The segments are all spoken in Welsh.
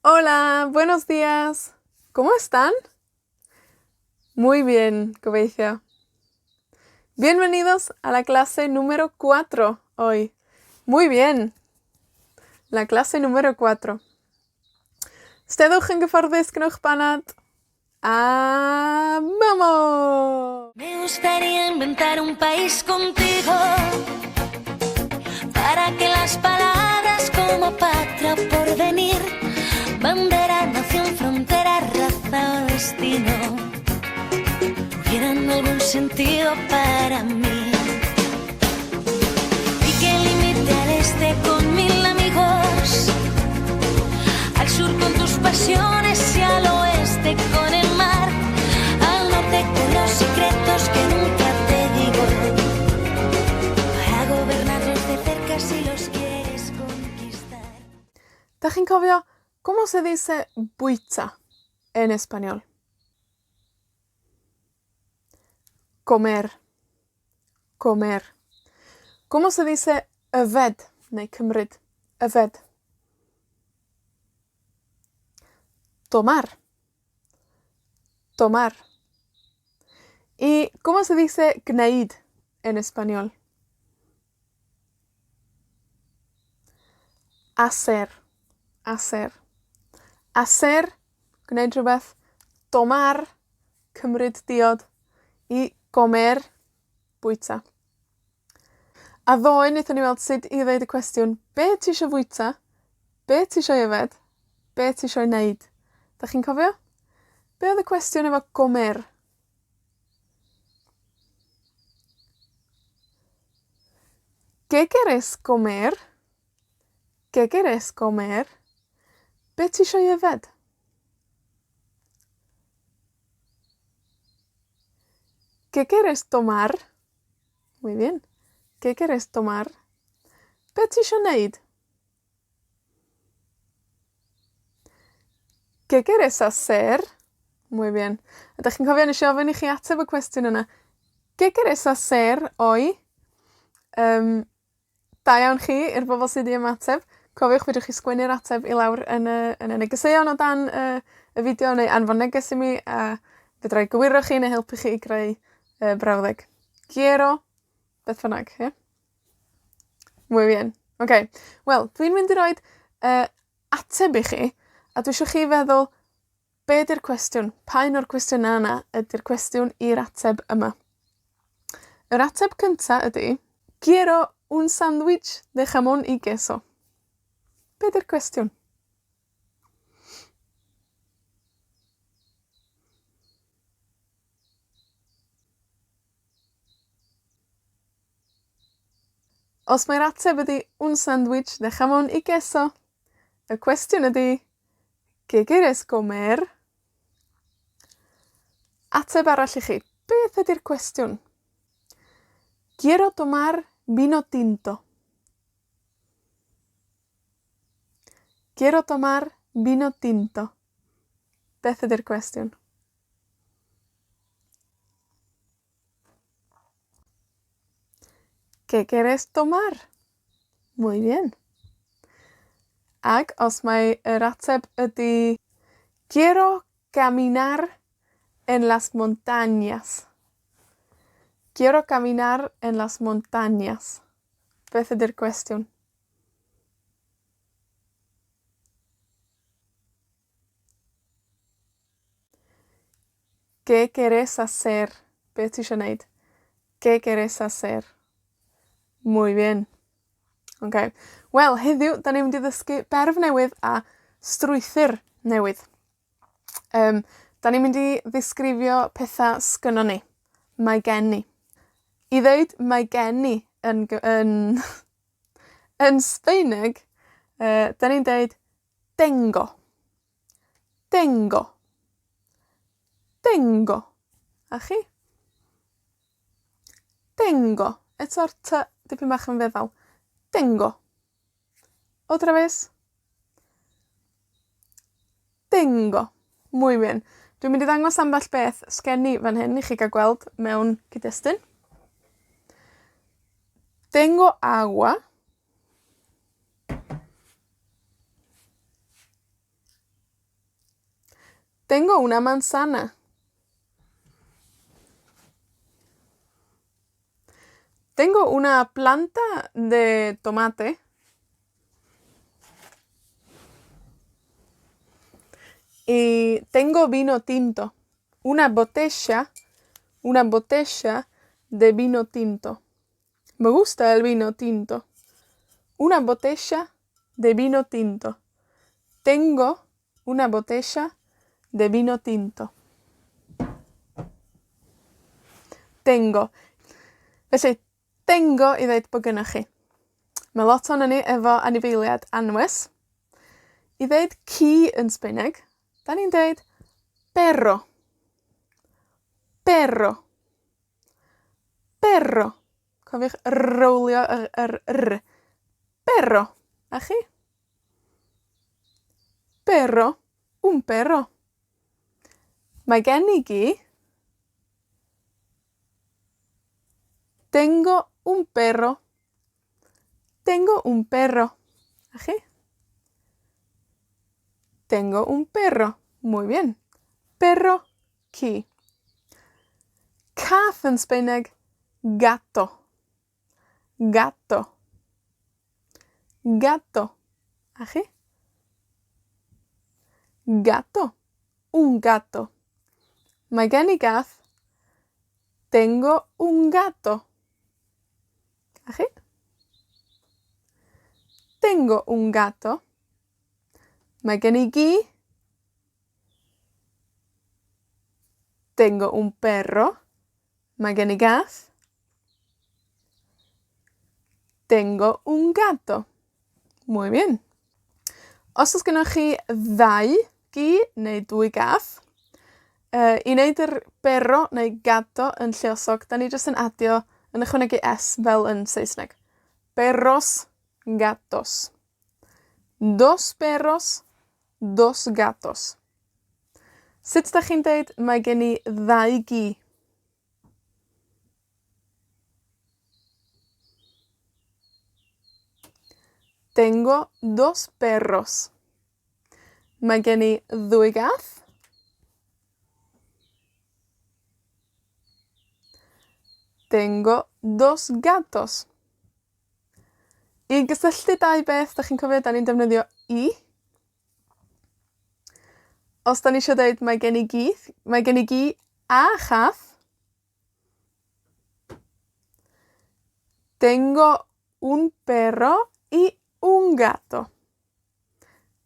Hola, buenos días. ¿Cómo están? Muy bien, gobeithio. Bienvenidos a la clase número 4 hoy. Muy bien. La clase número 4. Stedwch yn gyfforddus, gnewch banad. ¡Vamos! Me gustaría inventar un país contigo para que las palabras como patria, porvenir, bandera, nación, frontera, raza o destino tuvieran algún sentido para mí. Y que limite al este con 1000 amigos, al sur con tus pasiones y al oeste con el mar, al norte con los secretos que nunca te digo, para gobernarlos de cerca si los quieres conquistar. ¿Dach chi'n cofio cómo se dice buitza en español? Comer. Comer. ¿Cómo se dice yfed neu cymryd? Yfed. Tomar. Tomar. ¿Y cómo se dice gwneud en español? Hacer. Hacer. Hacer, gwneud rhywbeth. Tomar, cymryd diod. I comer, bwyta. A ddoe wnaethon ni weld sut i ddeud y cwestiwn, be ti isio fwyta? Be ti isio yfed? Be ti isio wneud? Dach chi'n cofio? Be oedd y cwestiwn efo comer? ¿Qué quieres comer? ¿Qué quieres comer? Be ti isio yfed? ¿Qué quieres tomar? Muy bien. ¿Qué quieres tomar? Be ti isio wneud? ¿Qué quieres hacer? Muy bien. Ydych chi'n cofio nes i ofyn i chi ateb y cwestiwn yna? ¿Qué quieres hacer hoy? Da iawn chi, i'r bobol sydd wedi ymateb. Cofiwch fedrwch chi sgwennu'r ateb i lawr yn y negeseuon o dan y fideo, neu anfon neges i mi, a fedra i gywiro chi neu helpu chi i greu brawddeg. Quiero, beth bynnag, ie? Muy bien. Okay. Wel, dwi'n mynd i roed ateb i chi, a dwi isio chi feddwl, be 'di'r cwestiwn? Pa un o'r cwestiynau yna ydi'r cwestiwn i'r ateb yma? Yr ateb cynta ydi, quiero un sándwich de jamón y queso. Be 'di'r cwestiwn? Os mae'r ateb ydi un sándwich de jamón y queso, y cwestiwn ydi, ¿qué quieres comer? Ateb arall i chi. Beth ydi'r cwestiwn? Quiero tomar vino tinto. Quiero tomar vino tinto. Beth ydi'r cwestiwn? ¿Qué quieres tomar? Muy bien. Ag os mae yr ateb ydi, quiero caminar en las montañas. Quiero caminar en las montañas. Beth ydi'r cwestiwn? ¿Qué quieres hacer? Be ti isio wneud? ¿Qué quieres hacer? Muy bien. Okay. Wel, heddiw, da ni'n mynd i ddysgu berf newydd a strwythur newydd. Da ni'n mynd i ddisgrifio petha sgynnon ni. Mae gen ni. I ddeud mae gen ni yn Sbaeneg, da ni'n deud tengo. Tengo. Tengo. A chi? Tengo. Eto'r ty dipyn bach yn feddal. Tengo. Otra vez. Tengo. Muy bien. Dwi'n mynd i ddangos ambell beth sgen ni fan hyn i chi gael gweld mewn cyd-destun. Tengo agua. Tengo una manzana. Tengo una planta de tomate. Y tengo vino tinto. Una botella de vino tinto. Me gusta el vino tinto. Una botella de vino tinto. Tengo una botella de vino tinto. Tengo. Felly, tengo I ddeud bod gynnach chi. Mae lot o'n ni efo anifeiliad anwes. I ddeud ci yn Sbaeneg, da ni'n deud perro. Perro. Perro. Cofiwch rowlio yr r. Perro. A chi? Perro. Un perro. Mae gen I gi. Tengo un perro. Tengo un perro. A chi? Tengo un perro. Muy bien. Perro, ci. Cath yn Sbaeneg, gato. Gato. Gato. A chi? Gato. Un gato. Mae gen I gath. Tengo un gato. A chi? Tengo un gato. Mae gen I gi. Tengo un perro. Mae gen I gath. Tengo un gato. Muy bien. Os oes gennych chi ddau gi neu dwy gath, I wneud yr perro neu gato yn lluosog, da ni jyst yn adio yn ychwanegu s fel yn Saesneg. Perros, gatos. Dos perros, dos gatos. Sut da chi'n deud mae gen I ddau gi? Tengo dos perros. Mae gen I ddwy gath. Tengo dos gatos. I gysylltu dau beth, da chi'n cofio, da ni'n defnyddio I. Os da ni eisiau deud mae gen I gi a chath. Tengo un perro y un gato.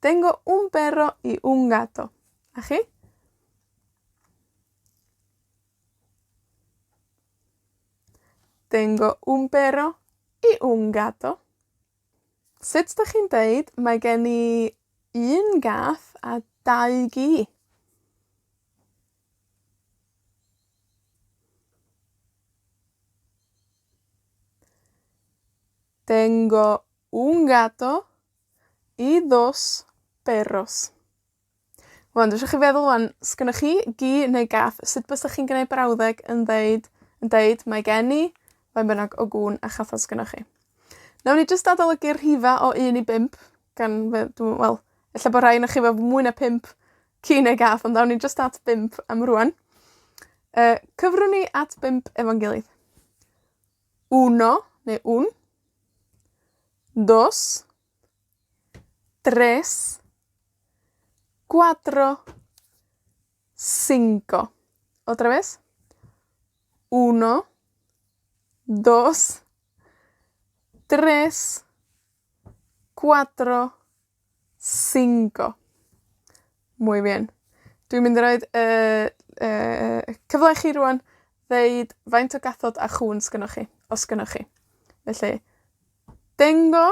Tengo un perro y un gato. A chi? Tengo un perro y un gato. Sut da chi'n deud mae gen I un gath a dau gi? Tengo un gato y dos perros. Wan, dwi eisiau chi feddwl wan, sgynnoch chi gi neu gath, sut bysach chi'n gwneud brawddeg yn deud mae gen I, fain bynnag o gŵn a chath o sgynnoch chi. Nawn ni jyst adolygu rhifa o 1 I 5, wel, ella bod rhai o'ch chi efo mwy na 5 ci neu gath, ond nawn ni jyst at 5 am rwan. Cyfrwn ni at 5 efo'n gilydd. Uno, neu un. Dos. Tres. Cuatro. Cinco. Otra vez. Uno. Dos. Tres. Cuatro. Cinco. Muy bien. Dwi'n mynd I roed cyfle I chi rwan ddeud faint o gathod a chŵn sgynnoch chi, os sgynnoch chi. Felly, tengo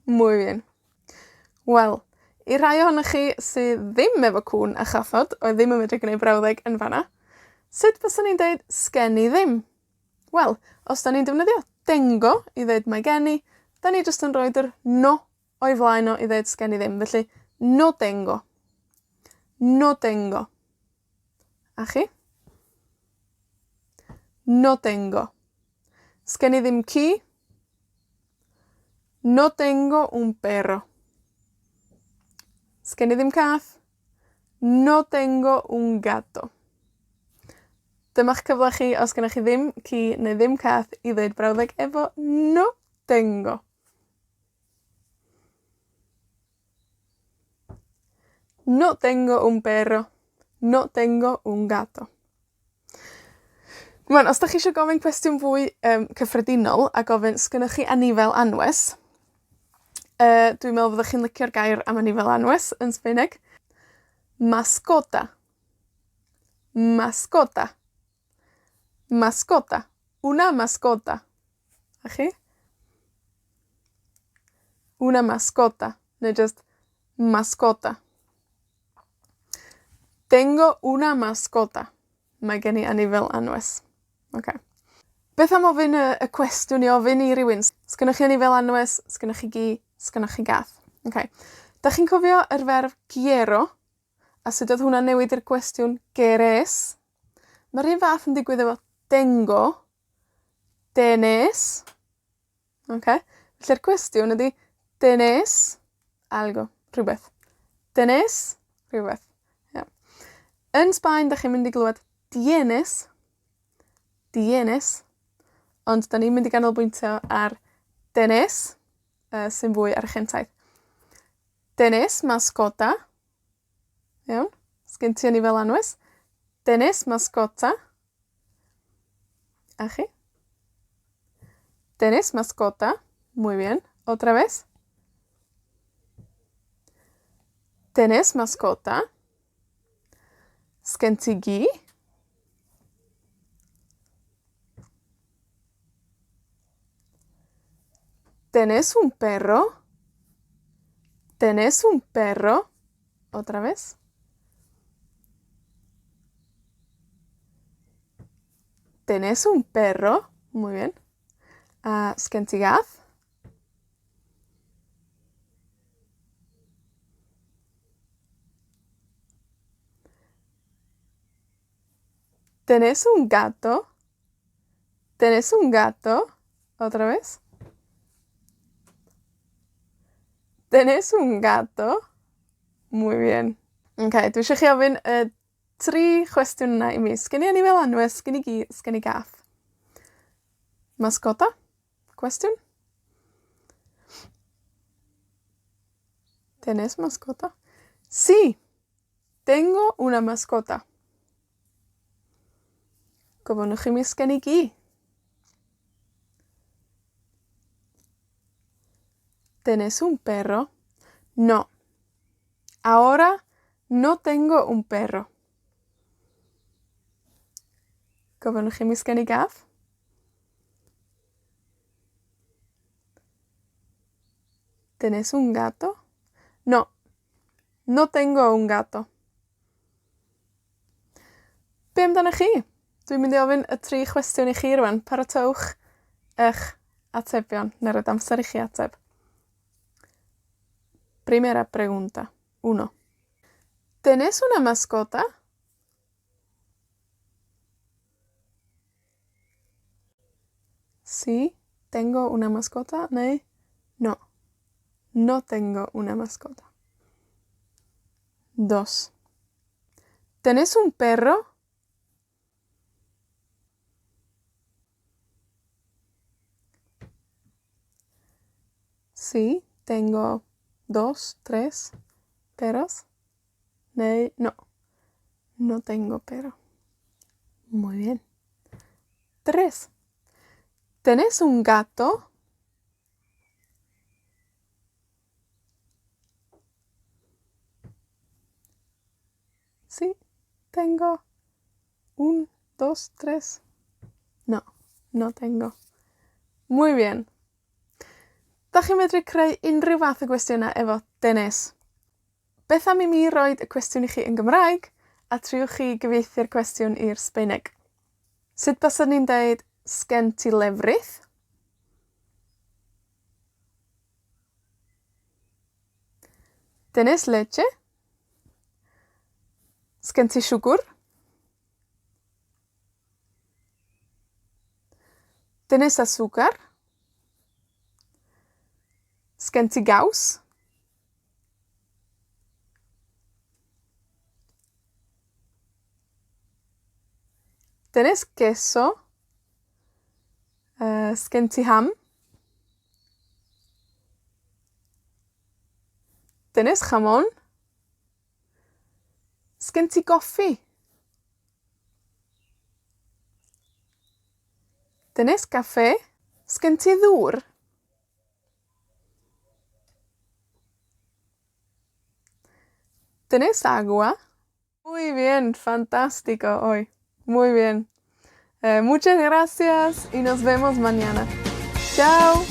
muy bien. Wel, I rai ohonych chi sydd ddim efo cŵn a chathod, oedd ddim yn medru gwneud brawddeg yn fanna, sut fysan ni'n deud sgen I ddim? Wel, os da ni'n defnyddio tengo I ddeud mae gen I, da ni jyst yn rhoid yr no o'i flaen o I ddeud sgen I ddim. Felly, no tengo. No tengo. A chi? no tengo. Sgen i ddim ci. No tengo un perro. Sgen i ddim cath. No tengo un gato. Dyma'ch cyfle chi os gennych chi ddim ci neu ddim cath i ddweud brawddeg efo no tengo. No tengo un perro. No tengo un gato. Rwan, os 'dach chi isio gofyn cwestiwn fwy cyffredinol a gofyn sgennych chi anifel anwes, dwi'n meddwl fyddwch chi'n licio'r gair am anifel anwes yn Sbaeneg. Mascota. Mascota. Mascota. Una mascota. A chi? Una mascota. Neu just mascota. Tengo una mascota. Mae gen i anifel anwes. Okay. Beth am ofyn y cwestiwn i ofyn i rywun? Sgynnoch chi anifel anwes? Sgynnoch chi gi? Sgynnoch chi gath? Okay. Da chi'n cofio yr ferf quiero? A sut oedd hwnna'n newid i'r cwestiwn querés? Mae'r un fath yn digwydd efo tengo, tenés. Okay. Felly'r cwestiwn ydi tenés algo, rhywbeth. Tenés, rhywbeth. Yeah. Yn Sbaen, da chi'n mynd i glywed tienes, tienes, ond da ni'n mynd i ganolbwyntio ar tenés, sy'n fwy archentaeth. Tenés mascota. Iawn. Sgen ti anifel anwes. Tenés mascota. A chi? Tenés mascota. Muy bien. Otra vez. Tenés mascota. Sgen ti gi? ¿Tenés un perro? ¿Tenés un perro? Otra vez. ¿Tenés un perro? Muy bien. Sgen ti gath? ¿Tenés un gato? ¿Tenés un gato? Otra vez. ¿Tenés un gato? Muy bien. Okay, dwi eisiau chi ofyn 3 cwestiwn yna i mi. Sgen i anifel anwes, sgen i gi, sgen i gath. Mascota? Cwestiwn? ¿Tenés mascota? Sí, tengo una mascota. Gofynnwch chi mi sgen i gi. ¿Tenés un perro? No. Ahora no tengo un perro. Gofynnwch chi mi sgen i gath? ¿Tenés un gato? No. No tengo un gato. Be amdanoch chi? Dwi'n mynd i ofyn y 3 cwestiwn i chi rwan. Paratowch eich atebion, neu roed amser i chi ateb. Primera pregunta. 1. ¿Tenés una mascota? Sí, tengo una mascota. No. No tengo una mascota. 2. ¿Tenés un perro? Sí, tengo 2, 3 perros. No. No tengo perro. Muy bien. 3. ¿Tenés un gato? Sí, tengo 1, 2, 3. No, no tengo. Muy bien. Da chi'n medru creu unrhyw fath o gwestiynau efo tenés. Beth am i mi roed y cwestiwn i chi yn Gymraeg, a triwch chi gyfieithu'r cwestiwn i'r Sbaeneg. Sut baswn ni'n deud sgen ti lefrith? ¿Tenés leche? Sgen ti siwgr? ¿Tenés azúcar? Skent ti gaws? ¿Tenés queso? Skent ti ham? ¿Tenés jamón? Skent ti goffi? ¿Tenés café? Skent ti ddŵr? ¿Tenés agua? Muy bien, fantástico hoy. Muy bien. Muchas gracias y nos vemos mañana. Chao.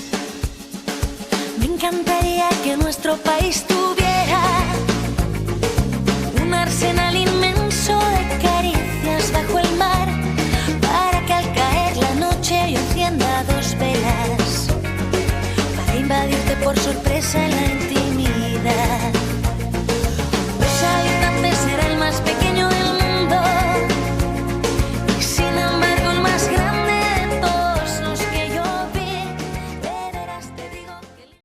Me encantaría que nuestro país tuviera un arsenal inmenso de caricias bajo el mar, para que al caer la noche yo encienda 2 velas, para invadirte por sorpresa en la intimidad.